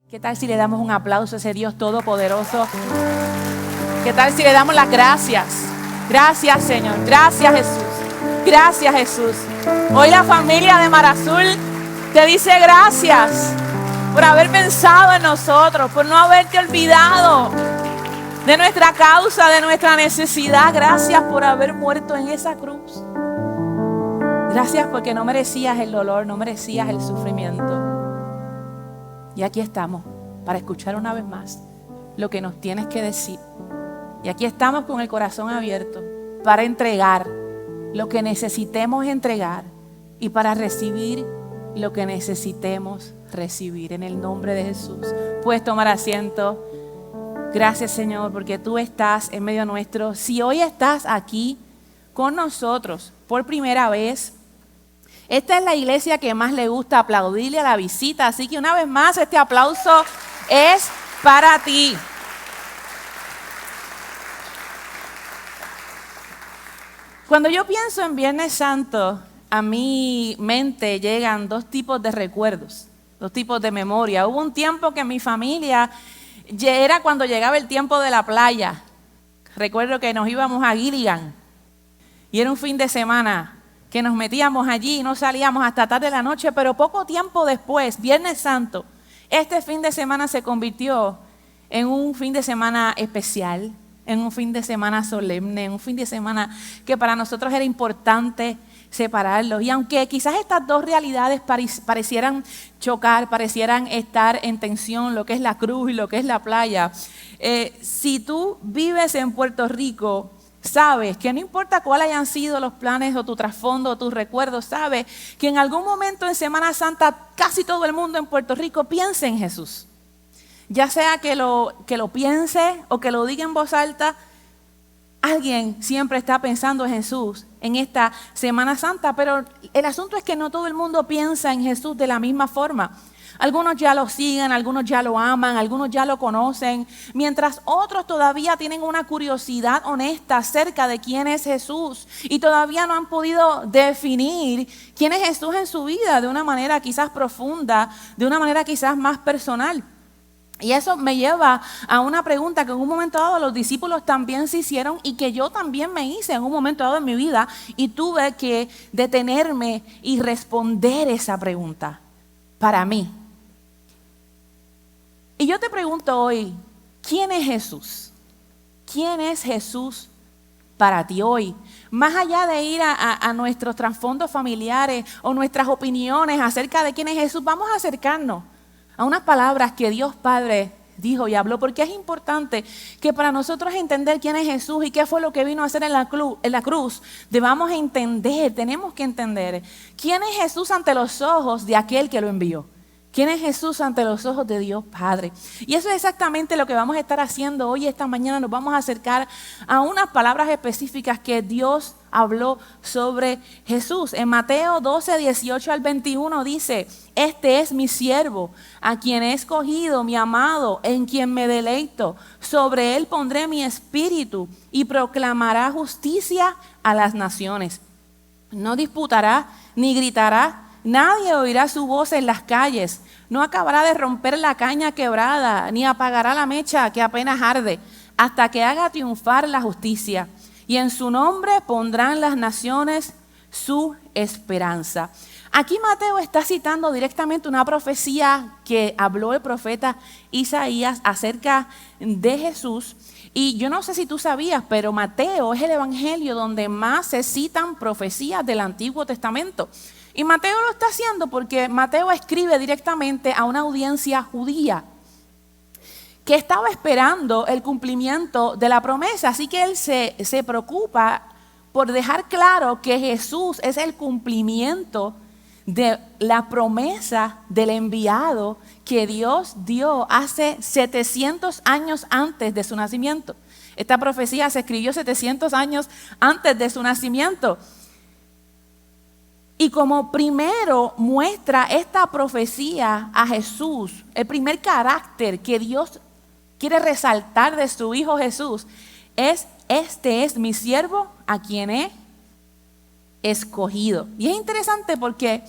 ¿Qué tal si le damos un aplauso a ese Dios todopoderoso? ¿Qué tal si le damos las gracias? Gracias, Señor. Gracias, Jesús. Gracias, Jesús. Hoy la familia de Mar Azul te dice gracias por haber pensado en nosotros, por no haberte olvidado de nuestra causa, de nuestra necesidad. Gracias por haber muerto en esa cruz. Gracias porque no merecías el dolor, no merecías el sufrimiento. Y aquí estamos para escuchar una vez más lo que nos tienes que decir. Y aquí estamos con el corazón abierto para entregar lo que necesitemos entregar y para recibir lo que necesitemos recibir. En el nombre de Jesús. Puedes tomar asiento. Gracias, Señor, porque tú estás en medio nuestro. Si hoy estás aquí con nosotros por primera vez, esta es la iglesia que más le gusta aplaudirle a la visita. Así que una vez más, este aplauso es para ti. Cuando yo pienso en Viernes Santo, a mi mente llegan dos tipos de recuerdos, dos tipos de memoria. Hubo un tiempo que en mi familia era cuando llegaba el tiempo de la playa. Recuerdo que nos íbamos a Gilligan y era un fin de semana que nos metíamos allí y no salíamos hasta tarde de la noche, pero poco tiempo después, Viernes Santo, este fin de semana se convirtió en un fin de semana especial, en un fin de semana solemne, en un fin de semana que para nosotros era importante separarlos. Y aunque quizás estas dos realidades parecieran chocar, parecieran estar en tensión, lo que es la cruz y lo que es la playa, si tú vives en Puerto Rico, sabes que no importa cuáles hayan sido los planes o tu trasfondo o tus recuerdos, sabes que en algún momento en Semana Santa casi todo el mundo en Puerto Rico piensa en Jesús. Ya sea que lo piense o que lo diga en voz alta, alguien siempre está pensando en Jesús en esta Semana Santa, pero el asunto es que no todo el mundo piensa en Jesús de la misma forma. Algunos ya lo siguen, algunos ya lo aman, algunos ya lo conocen, mientras otros todavía tienen una curiosidad honesta acerca de quién es Jesús y todavía no han podido definir quién es Jesús en su vida de una manera quizás profunda, de una manera quizás más personal. Y eso me lleva a una pregunta que en un momento dado los discípulos también se hicieron y que yo también me hice en un momento dado en mi vida y tuve que detenerme y responder esa pregunta para mí. Y yo te pregunto hoy, ¿quién es Jesús? ¿Quién es Jesús para ti hoy? Más allá de ir a nuestros trasfondos familiares o nuestras opiniones acerca de quién es Jesús, vamos a acercarnos a unas palabras que Dios Padre dijo y habló, porque es importante que para nosotros entender quién es Jesús y qué fue lo que vino a hacer en la cruz, tenemos que entender quién es Jesús ante los ojos de aquel que lo envió. ¿Quién es Jesús ante los ojos de Dios Padre? Y eso es exactamente lo que vamos a estar haciendo hoy, esta mañana. Nos vamos a acercar a unas palabras específicas que Dios habló sobre Jesús. En Mateo 12, 18 al 21 dice: este es mi siervo, a quien he escogido, mi amado, en quien me deleito. Sobre él pondré mi espíritu y proclamará justicia a las naciones. No disputará ni gritará. Nadie oirá su voz en las calles, no acabará de romper la caña quebrada, ni apagará la mecha que apenas arde, hasta que haga triunfar la justicia. Y en su nombre pondrán las naciones su esperanza. Aquí Mateo está citando directamente una profecía que habló el profeta Isaías acerca de Jesús. Y yo no sé si tú sabías, pero Mateo es el evangelio donde más se citan profecías del Antiguo Testamento. Y Mateo lo está haciendo porque Mateo escribe directamente a una audiencia judía que estaba esperando el cumplimiento de la promesa. Así que él se preocupa por dejar claro que Jesús es el cumplimiento de la promesa del enviado que Dios dio hace 700 años antes de su nacimiento. Esta profecía se escribió 700 años antes de su nacimiento. Y como primero muestra esta profecía a Jesús, el primer carácter que Dios quiere resaltar de su Hijo Jesús es: este es mi siervo a quien he escogido. Y es interesante porque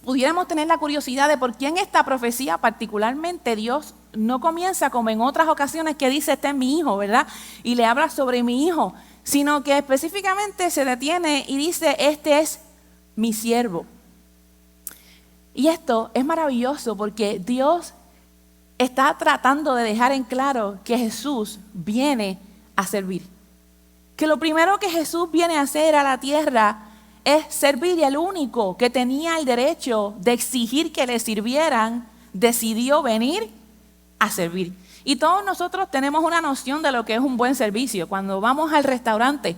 pudiéramos tener la curiosidad de por qué en esta profecía particularmente Dios no comienza como en otras ocasiones que dice, este es mi hijo, ¿verdad? Y le habla sobre mi hijo, sino que específicamente se detiene y dice, este es mi siervo. Y esto es maravilloso porque Dios está tratando de dejar en claro que Jesús viene a servir. Que lo primero que Jesús viene a hacer a la tierra es servir, y el único que tenía el derecho de exigir que le sirvieran, decidió venir a servir. Y todos nosotros tenemos una noción de lo que es un buen servicio. Cuando vamos al restaurante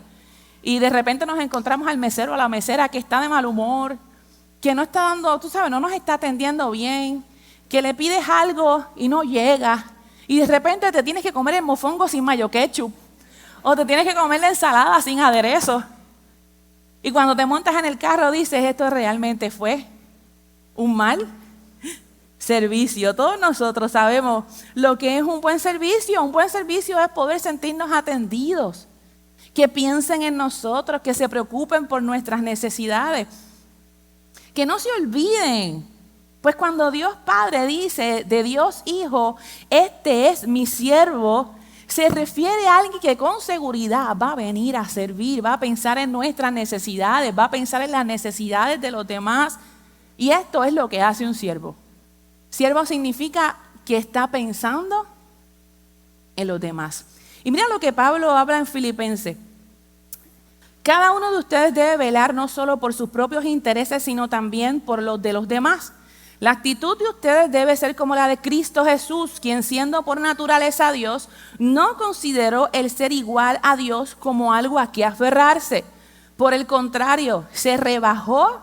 y de repente nos encontramos al mesero o a la mesera que está de mal humor, que no está dando, tú sabes, no nos está atendiendo bien, que le pides algo y no llega, y de repente te tienes que comer el mofongo sin mayo ketchup, o te tienes que comer la ensalada sin aderezo. Y cuando te montas en el carro dices, esto realmente fue un mal servicio. Todos nosotros sabemos lo que es un buen servicio. Un buen servicio es poder sentirnos atendidos, que piensen en nosotros, que se preocupen por nuestras necesidades. Que no se olviden, pues cuando Dios Padre dice de Dios Hijo, este es mi siervo, se refiere a alguien que con seguridad va a venir a servir, va a pensar en nuestras necesidades, va a pensar en las necesidades de los demás. Y esto es lo que hace un siervo. Siervo significa que está pensando en los demás. Y mira lo que Pablo habla en Filipenses. Cada uno de ustedes debe velar no solo por sus propios intereses, sino también por los de los demás. La actitud de ustedes debe ser como la de Cristo Jesús, quien siendo por naturaleza Dios, no consideró el ser igual a Dios como algo a que aferrarse. Por el contrario, se rebajó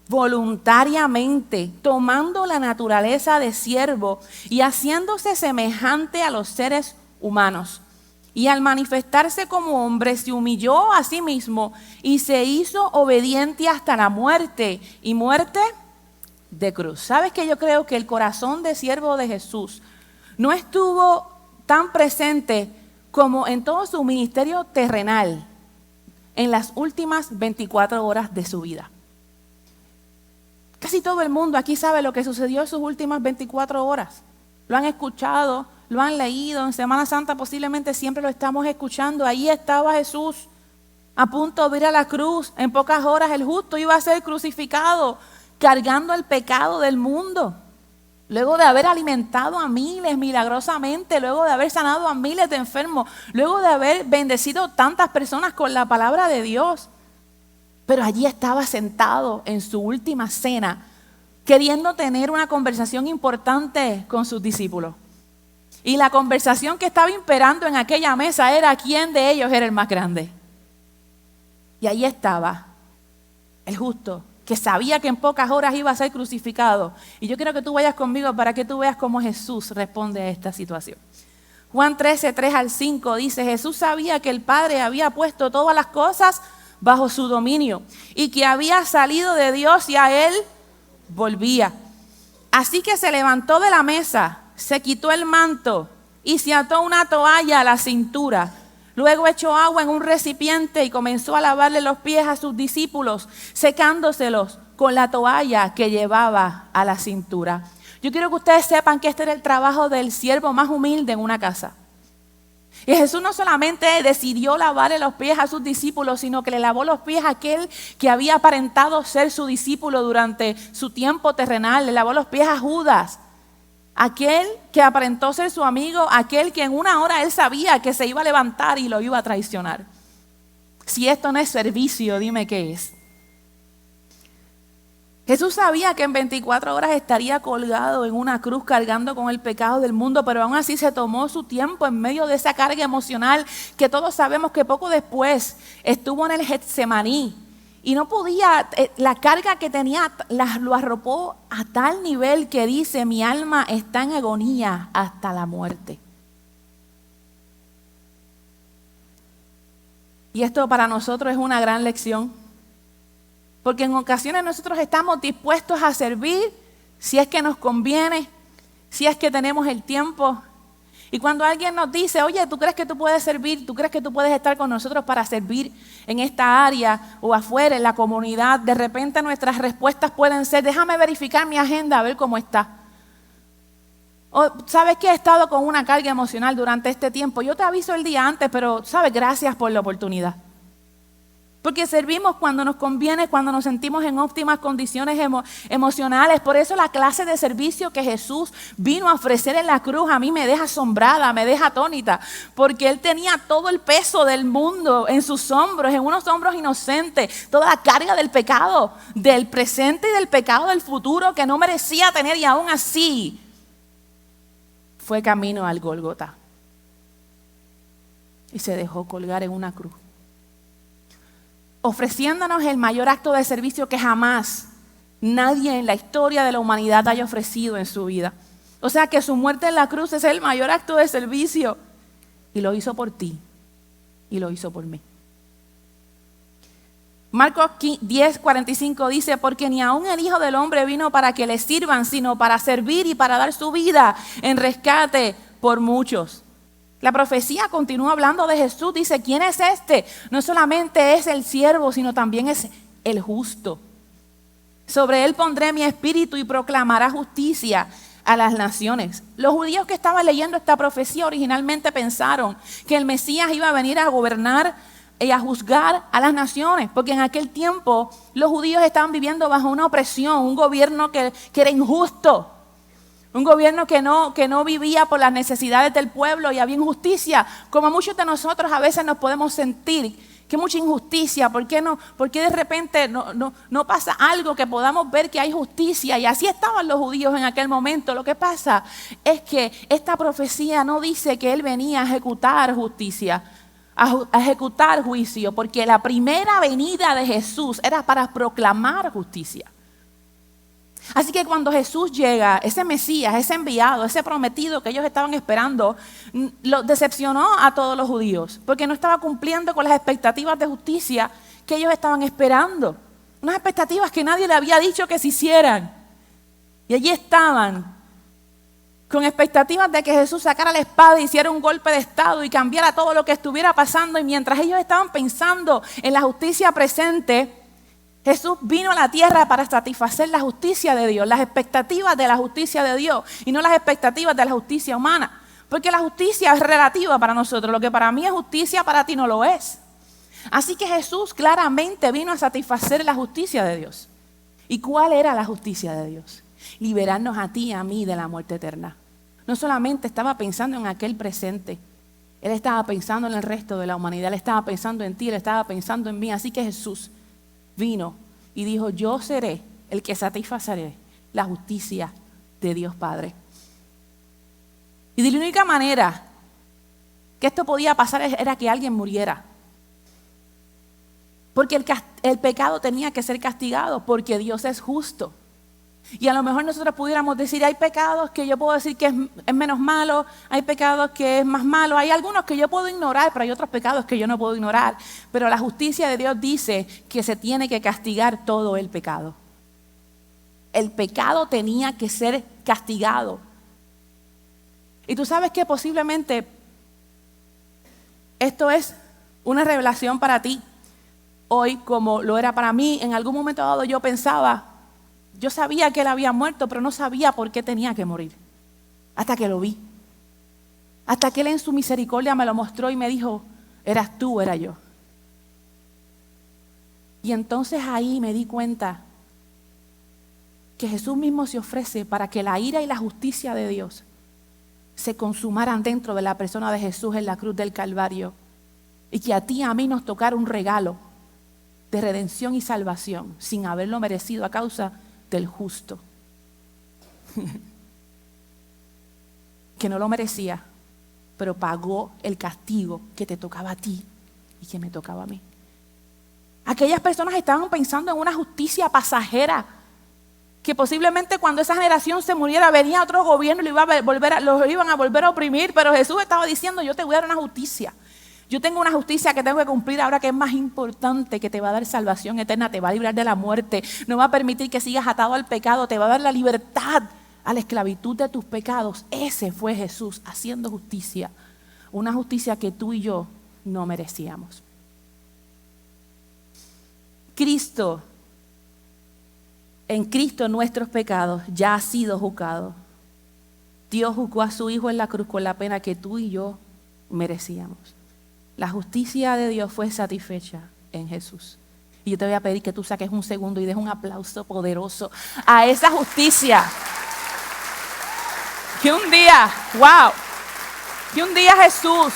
voluntariamente, tomando la naturaleza de siervo y haciéndose semejante a los seres humanos. Y al manifestarse como hombre, se humilló a sí mismo y se hizo obediente hasta la muerte, y muerte de cruz. ¿Sabes que yo creo que el corazón de siervo de Jesús no estuvo tan presente como en todo su ministerio terrenal en las últimas 24 horas de su vida? Casi todo el mundo aquí sabe lo que sucedió en sus últimas 24 horas. Lo han escuchado, lo han leído. En Semana Santa posiblemente siempre lo estamos escuchando. Ahí estaba Jesús a punto de ir a la cruz. En pocas horas el justo iba a ser crucificado, cargando el pecado del mundo. Luego de haber alimentado a miles milagrosamente, luego de haber sanado a miles de enfermos, luego de haber bendecido tantas personas con la palabra de Dios. Pero allí estaba sentado en su última cena, queriendo tener una conversación importante con sus discípulos. Y la conversación que estaba imperando en aquella mesa era quién de ellos era el más grande. Y ahí estaba el justo, que sabía que en pocas horas iba a ser crucificado. Y yo quiero que tú vayas conmigo para que tú veas cómo Jesús responde a esta situación. Juan 13, 3-5 dice, Jesús sabía que el Padre había puesto todas las cosas bajo su dominio y que había salido de Dios y a Él volvía. Así que se levantó de la mesa, se quitó el manto y se ató una toalla a la cintura. Luego echó agua en un recipiente y comenzó a lavarle los pies a sus discípulos, secándoselos con la toalla que llevaba a la cintura. Yo quiero que ustedes sepan que este era el trabajo del siervo más humilde en una casa. Y Jesús no solamente decidió lavarle los pies a sus discípulos, sino que le lavó los pies a aquel que había aparentado ser su discípulo durante su tiempo terrenal. Le lavó los pies a Judas, aquel que aparentó ser su amigo, aquel que en una hora él sabía que se iba a levantar y lo iba a traicionar. Si esto no es servicio, dime qué es. Jesús sabía que en 24 horas estaría colgado en una cruz cargando con el pecado del mundo, pero aún así se tomó su tiempo en medio de esa carga emocional que todos sabemos que poco después estuvo en el Getsemaní y no podía, la carga que tenía lo arropó a tal nivel que dice, mi alma está en agonía hasta la muerte. Y esto para nosotros es una gran lección. Porque en ocasiones nosotros estamos dispuestos a servir si es que nos conviene, si es que tenemos el tiempo. Y cuando alguien nos dice, oye, ¿tú crees que tú puedes servir? ¿Tú crees que tú puedes estar con nosotros para servir en esta área o afuera, en la comunidad? De repente nuestras respuestas pueden ser, déjame verificar mi agenda a ver cómo está. O, ¿sabes qué? He estado con una carga emocional durante este tiempo. Yo te aviso el día antes, pero, ¿sabes? Gracias por la oportunidad. Porque servimos cuando nos conviene, cuando nos sentimos en óptimas condiciones emocionales. Por eso la clase de servicio que Jesús vino a ofrecer en la cruz a mí me deja asombrada, me deja atónita. Porque Él tenía todo el peso del mundo en sus hombros, en unos hombros inocentes. Toda la carga del pecado, del presente y del pecado del futuro que no merecía tener, y aún así fue camino al Gólgota. Y se dejó colgar en una cruz, ofreciéndonos el mayor acto de servicio que jamás nadie en la historia de la humanidad haya ofrecido en su vida. O sea que su muerte en la cruz es el mayor acto de servicio. Y lo hizo por ti. Y lo hizo por mí. Marcos 10:45 dice, porque ni aun el Hijo del Hombre vino para que le sirvan, sino para servir y para dar su vida en rescate por muchos. La profecía continúa hablando de Jesús. Dice, ¿quién es este? No solamente es el siervo, sino también es el justo. Sobre él pondré mi espíritu y proclamará justicia a las naciones. Los judíos que estaban leyendo esta profecía originalmente pensaron que el Mesías iba a venir a gobernar y a juzgar a las naciones, porque en aquel tiempo los judíos estaban viviendo bajo una opresión, un gobierno que era injusto. Un gobierno que no vivía por las necesidades del pueblo y había injusticia, como muchos de nosotros a veces nos podemos sentir, que mucha injusticia, ¿por qué de repente no pasa algo que podamos ver que hay justicia? Y así estaban los judíos en aquel momento. Lo que pasa es que esta profecía no dice que Él venía a ejecutar justicia, a ejecutar juicio, porque la primera venida de Jesús era para proclamar justicia. Así que cuando Jesús llega, ese Mesías, ese enviado, ese prometido que ellos estaban esperando, lo decepcionó a todos los judíos, porque no estaba cumpliendo con las expectativas de justicia que ellos estaban esperando. Unas expectativas que nadie le había dicho que se hicieran. Y allí estaban, con expectativas de que Jesús sacara la espada, hiciera un golpe de estado y cambiara todo lo que estuviera pasando. Y mientras ellos estaban pensando en la justicia presente, Jesús vino a la tierra para satisfacer la justicia de Dios, las expectativas de la justicia de Dios y no las expectativas de la justicia humana. Porque la justicia es relativa para nosotros. Lo que para mí es justicia, para ti no lo es. Así que Jesús claramente vino a satisfacer la justicia de Dios. ¿Y cuál era la justicia de Dios? Liberarnos a ti y a mí de la muerte eterna. No solamente estaba pensando en aquel presente, Él estaba pensando en el resto de la humanidad. Él estaba pensando en ti, Él estaba pensando en mí. Así que Jesús vino y dijo, yo seré el que satisfaceré la justicia de Dios Padre. Y de la única manera que esto podía pasar era que alguien muriera. Porque el pecado tenía que ser castigado, porque Dios es justo. Y a lo mejor nosotros pudiéramos decir, hay pecados que yo puedo decir que es menos malo, hay pecados que es más malo, hay algunos que yo puedo ignorar, pero hay otros pecados que yo no puedo ignorar. Pero la justicia de Dios dice que se tiene que castigar todo el pecado. El pecado tenía que ser castigado. Y tú sabes que posiblemente esto es una revelación para ti hoy, como lo era para mí. En algún momento dado yo sabía que Él había muerto, pero no sabía por qué tenía que morir. Hasta que lo vi. Hasta que Él en su misericordia me lo mostró y me dijo, eras tú, era yo. Y entonces ahí me di cuenta que Jesús mismo se ofrece para que la ira y la justicia de Dios se consumaran dentro de la persona de Jesús en la cruz del Calvario. Y que a ti y a mí nos tocara un regalo de redención y salvación sin haberlo merecido a causa del justo, que no lo merecía, pero pagó el castigo que te tocaba a ti y que me tocaba a mí. Aquellas personas estaban pensando en una justicia pasajera, que posiblemente cuando esa generación se muriera venía otro gobierno y los iban a volver a oprimir, pero Jesús estaba diciendo, yo te voy a dar una justicia. Yo tengo una justicia que tengo que cumplir ahora, que es más importante, que te va a dar salvación eterna, te va a librar de la muerte, no va a permitir que sigas atado al pecado, te va a dar la libertad a la esclavitud de tus pecados. Ese fue Jesús haciendo justicia, una justicia que tú y yo no merecíamos. En Cristo nuestros pecados ya ha sido juzgado. Dios juzgó a su Hijo en la cruz con la pena que tú y yo merecíamos. La justicia de Dios fue satisfecha en Jesús. Y yo te voy a pedir que tú saques un segundo y des un aplauso poderoso a esa justicia. Que un día, wow, que un día Jesús,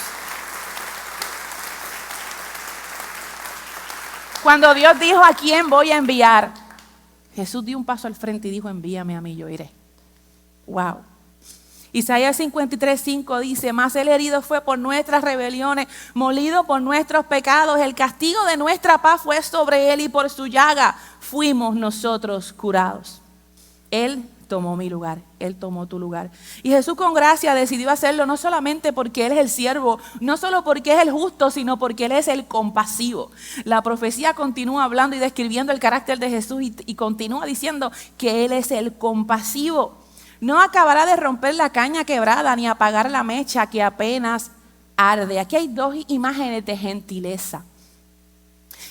cuando Dios dijo a quién voy a enviar, Jesús dio un paso al frente y dijo, envíame a mí, yo iré. Wow. Isaías 53:5 dice, mas el herido fue por nuestras rebeliones, molido por nuestros pecados, el castigo de nuestra paz fue sobre él y por su llaga fuimos nosotros curados. Él tomó mi lugar, Él tomó tu lugar. Y Jesús con gracia decidió hacerlo no solamente porque Él es el siervo, no solo porque es el justo, sino porque Él es el compasivo. La profecía continúa hablando y describiendo el carácter de Jesús y continúa diciendo que Él es el compasivo. No acabará de romper la caña quebrada ni apagar la mecha que apenas arde. Aquí hay dos imágenes de gentileza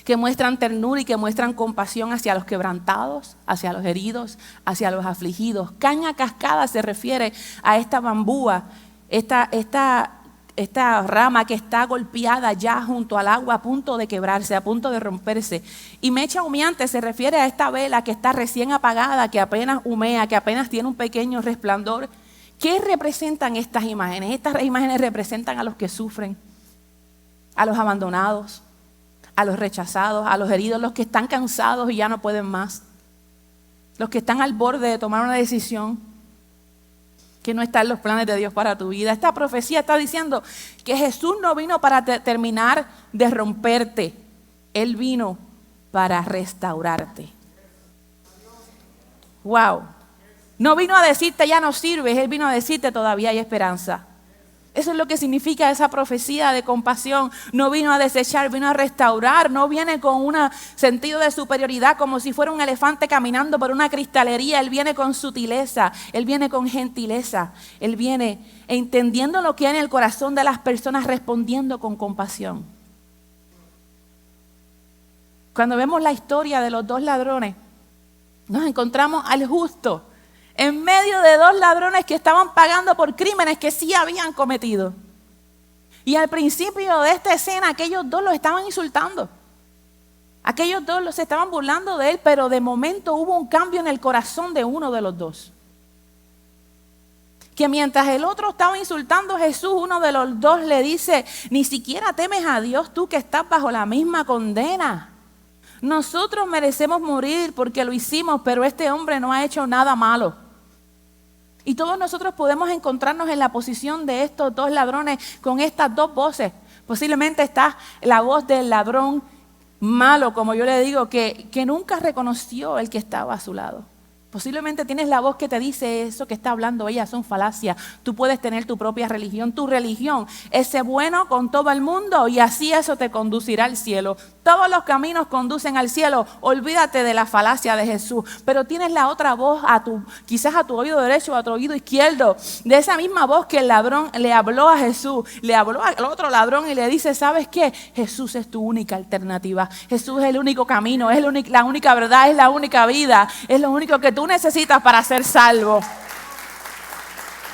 que muestran ternura y que muestran compasión hacia los quebrantados, hacia los heridos, hacia los afligidos. Caña cascada se refiere a esta bambúa, esta rama que está golpeada ya junto al agua a punto de quebrarse, a punto de romperse. Y mecha humeante se refiere a esta vela que está recién apagada, que apenas humea, que apenas tiene un pequeño resplandor. ¿Qué representan estas imágenes? Estas imágenes representan a los que sufren, a los abandonados, a los rechazados, a los heridos, los que están cansados y ya no pueden más, los que están al borde de tomar una decisión que no está en los planes de Dios para tu vida. Esta profecía está diciendo que Jesús no vino para terminar de romperte, Él vino para restaurarte. Wow. No vino a decirte ya no sirves, Él vino a decirte todavía hay esperanza. Eso es lo que significa esa profecía de compasión. No vino a desechar, vino a restaurar. No viene con un sentido de superioridad como si fuera un elefante caminando por una cristalería. Él viene con sutileza, Él viene con gentileza. Él viene entendiendo lo que hay en el corazón de las personas, respondiendo con compasión. Cuando vemos la historia de los dos ladrones, nos encontramos al justo en medio de dos ladrones que estaban pagando por crímenes que sí habían cometido. Y al principio de esta escena, aquellos dos los estaban insultando. Aquellos dos se estaban burlando de él, pero de momento hubo un cambio en el corazón de uno de los dos. Que mientras el otro estaba insultando a Jesús, uno de los dos le dice, ni siquiera temes a Dios tú que estás bajo la misma condena. Nosotros merecemos morir porque lo hicimos, pero este hombre no ha hecho nada malo. Y todos nosotros podemos encontrarnos en la posición de estos dos ladrones con estas dos voces. Posiblemente está la voz del ladrón malo, como yo le digo, que nunca reconoció el que estaba a su lado. Posiblemente tienes la voz que te dice eso que está hablando ella son falacias. Tú puedes tener tu propia religión. Tu religión es ser bueno con todo el mundo y así eso te conducirá al cielo. Todos los caminos conducen al cielo. Olvídate de la falacia de Jesús. Pero tienes la otra voz, quizás a tu oído derecho o a tu oído izquierdo. De esa misma voz que el ladrón le habló a Jesús. Le habló al otro ladrón y le dice, ¿sabes qué? Jesús es tu única alternativa. Jesús es el único camino, es la única verdad, es la única vida. Es lo único que tú necesitas para ser salvo.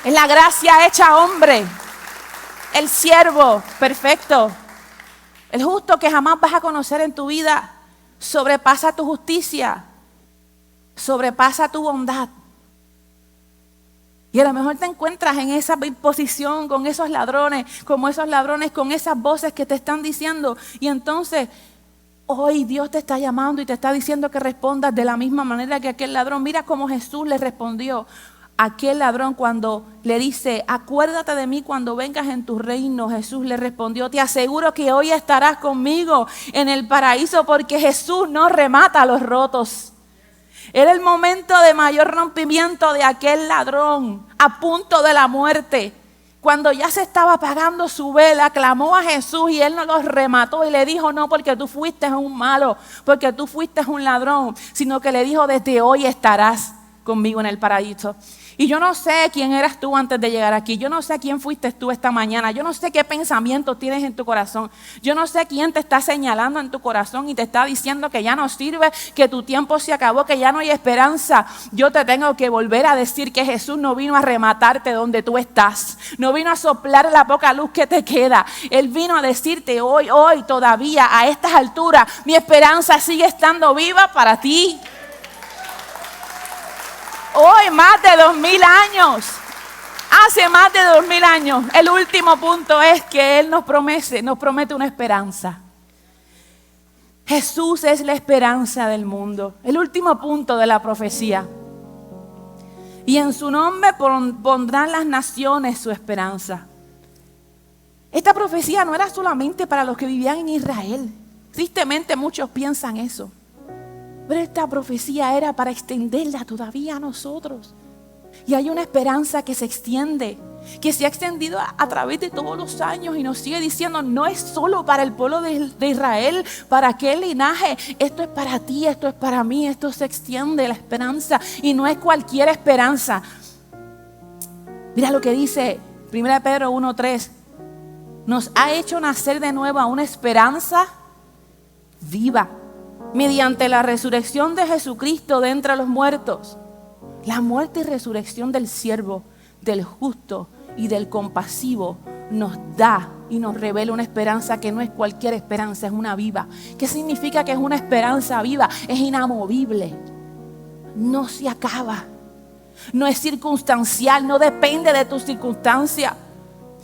Es la gracia hecha hombre. El siervo perfecto. El justo que jamás vas a conocer en tu vida. Sobrepasa tu justicia. Sobrepasa tu bondad. Y a lo mejor te encuentras en esa posición con esos ladrones, como esos ladrones, con esas voces que te están diciendo. Y entonces hoy Dios te está llamando y te está diciendo que respondas de la misma manera que aquel ladrón. Mira cómo Jesús le respondió a aquel ladrón cuando le dice, acuérdate de mí cuando vengas en tu reino. Jesús le respondió, te aseguro que hoy estarás conmigo en el paraíso, porque Jesús no remata a los rotos. Era el momento de mayor rompimiento de aquel ladrón a punto de la muerte. Cuando ya se estaba apagando su vela, clamó a Jesús y Él no los remató y le dijo, no porque tú fuiste un malo, porque tú fuiste un ladrón, sino que le dijo, desde hoy estarás conmigo en el paraíso. Y yo no sé quién eras tú antes de llegar aquí. Yo no sé quién fuiste tú esta mañana. Yo no sé qué pensamiento tienes en tu corazón. Yo no sé quién te está señalando en tu corazón y te está diciendo que ya no sirve, que tu tiempo se acabó, que ya no hay esperanza. Yo te tengo que volver a decir que Jesús no vino a rematarte donde tú estás. No vino a soplar la poca luz que te queda. Él vino a decirte hoy todavía, a estas alturas, mi esperanza sigue estando viva para ti. Hoy, más de 2000 años, hace más de 2000 años, el último punto es que Él nos promete una esperanza. Jesús es la esperanza del mundo, el último punto de la profecía. Y en su nombre pondrán las naciones su esperanza. Esta profecía no era solamente para los que vivían en Israel. Tristemente muchos piensan eso. Pero esta profecía era para extenderla todavía a nosotros. Y hay una esperanza que se extiende, que se ha extendido a través de todos los años y nos sigue diciendo, no es solo para el pueblo de Israel, para aquel linaje, esto es para ti, esto es para mí, esto se extiende la esperanza y no es cualquier esperanza. Mira lo que dice 1 Pedro 1:3, nos ha hecho nacer de nuevo a una esperanza viva, mediante la resurrección de Jesucristo de entre los muertos. La muerte y resurrección del siervo, del justo y del compasivo nos da y nos revela una esperanza que no es cualquier esperanza, es una viva. ¿Qué significa que es una esperanza viva? Es inamovible, no se acaba, no es circunstancial, no depende de tu circunstancia.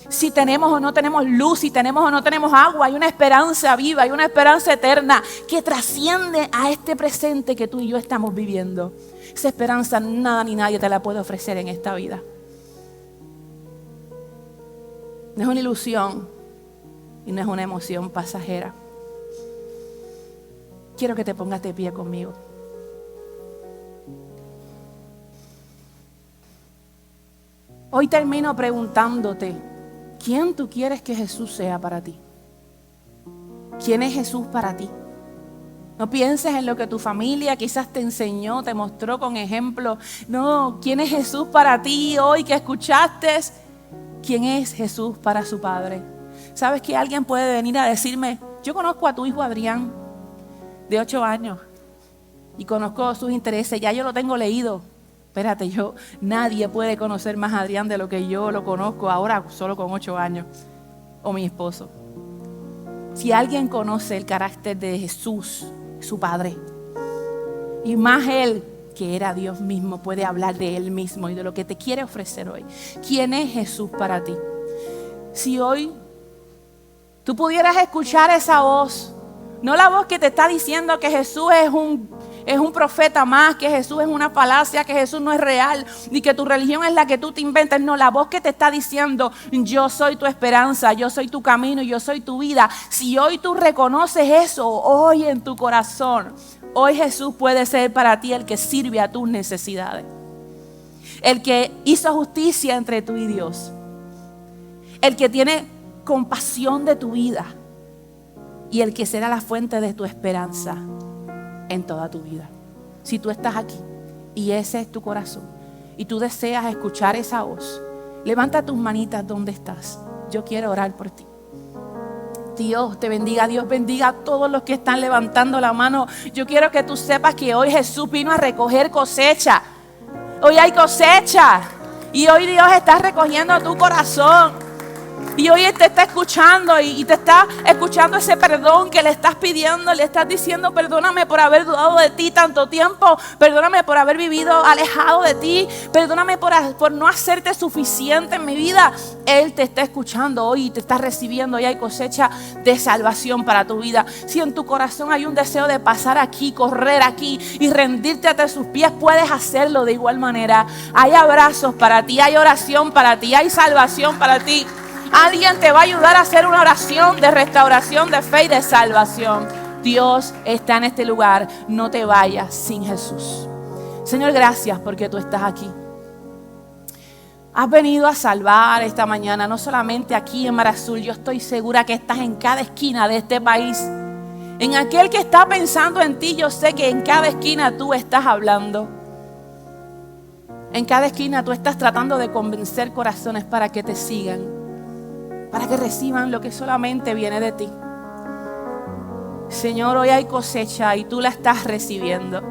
Si tenemos o no tenemos luz, si tenemos o no tenemos agua, hay una esperanza viva, hay una esperanza eterna que trasciende a este presente que tú y yo estamos viviendo. Esa esperanza nada ni nadie te la puede ofrecer en esta vida. No es una ilusión y no es una emoción pasajera. Quiero que te pongas de pie conmigo. Hoy termino preguntándote, ¿quién tú quieres que Jesús sea para ti? ¿Quién es Jesús para ti? No pienses en lo que tu familia quizás te enseñó, te mostró con ejemplo. No, ¿quién es Jesús para ti hoy que escuchaste? ¿Quién es Jesús para su Padre? ¿Sabes que alguien puede venir a decirme, yo conozco a tu hijo Adrián, de 8 años, y conozco sus intereses, ya yo lo tengo leído? Espérate, nadie puede conocer más a Adrián de lo que yo lo conozco ahora solo con 8 años, o mi esposo. Si alguien conoce el carácter de Jesús, su Padre, y más Él, que era Dios mismo, puede hablar de Él mismo y de lo que te quiere ofrecer hoy. ¿Quién es Jesús para ti? Si hoy tú pudieras escuchar esa voz, no la voz que te está diciendo que Jesús es un profeta más, que Jesús es una falacia, que Jesús no es real, ni que tu religión es la que tú te inventas. No, la voz que te está diciendo, yo soy tu esperanza, yo soy tu camino, yo soy tu vida. Si hoy tú reconoces eso, hoy en tu corazón, hoy Jesús puede ser para ti el que sirve a tus necesidades. El que hizo justicia entre tú y Dios. El que tiene compasión de tu vida. Y el que será la fuente de tu esperanza en toda tu vida. Si tú estás aquí y ese es tu corazón y tú deseas escuchar esa voz, levanta tus manitas donde estás. Yo quiero orar por ti. Dios te bendiga, Dios bendiga a todos los que están levantando la mano. Yo quiero que tú sepas que hoy Jesús vino a recoger cosecha. Hoy hay cosecha y hoy Dios está recogiendo tu corazón. Y hoy Él te está escuchando y te está escuchando ese perdón que le estás pidiendo. Le estás diciendo, perdóname por haber dudado de ti tanto tiempo. Perdóname por haber vivido alejado de ti. Perdóname por no hacerte suficiente en mi vida. Él te está escuchando hoy y te está recibiendo. Y hay cosecha de salvación para tu vida. Si en tu corazón hay un deseo de pasar aquí, correr aquí y rendirte ante sus pies, puedes hacerlo de igual manera. Hay abrazos para ti, hay oración para ti, hay salvación para ti. Alguien te va a ayudar a hacer una oración de restauración, de fe y de salvación. Dios está en este lugar. No te vayas sin Jesús. Señor, gracias porque tú estás aquí. Has venido a salvar esta mañana, no solamente aquí en Mar Azul. Yo estoy segura que estás en cada esquina de este país. En aquel que está pensando en ti, yo sé que en cada esquina tú estás hablando. En cada esquina tú estás tratando de convencer corazones para que te sigan, para que reciban lo que solamente viene de ti. Señor, hoy hay cosecha y tú la estás recibiendo.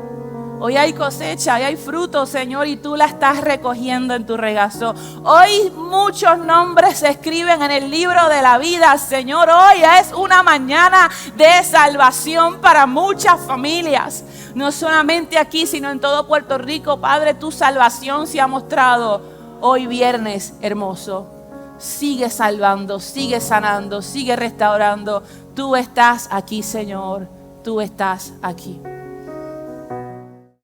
Hoy hay cosecha y hay fruto, Señor, y tú la estás recogiendo en tu regazo. Hoy muchos nombres se escriben en el libro de la vida, Señor. Hoy es una mañana de salvación para muchas familias. No solamente aquí, sino en todo Puerto Rico, Padre, tu salvación se ha mostrado hoy viernes hermoso. Sigue salvando, sigue sanando, sigue restaurando. Tú estás aquí, Señor. Tú estás aquí.